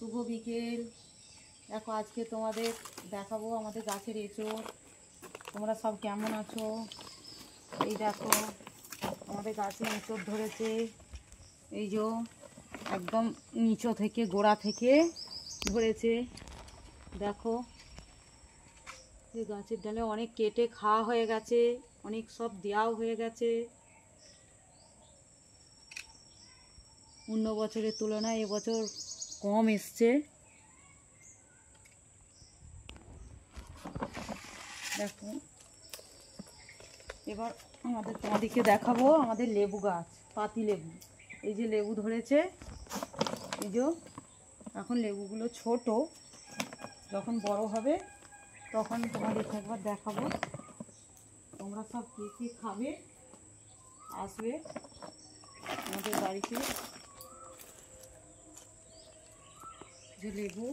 শুভ বিকেল। দেখো আজকে তোমাদের দেখাবো আমাদের গাছের এঁচোড়। তোমরা সব কেমন আছো? এই দেখো আমাদের গাছে এঁচোড় ধরেছে, এই যে একদম নিচু থেকে গোড়া থেকে ধরেছে। দেখো এই গাছের ডালে অনেক কেটে খাওয়া হয়ে গেছে, অনেক সব দেওয়াও হয়ে গেছে। অন্য বছরের তুলনায় এবছর কম এসছে। দেখো এবার তোমাদেরকে দেখাবো আমাদের লেবু গাছ, পাতি লেবু। এই যে লেবু ধরেছে, এই যে এখন লেবুগুলো ছোট, যখন বড় হবে তখন তোমাদেরকে একবার দেখাবো। তোমরা সব কে কে খাবে আসবে আমাদের বাড়িতে। যে লেবু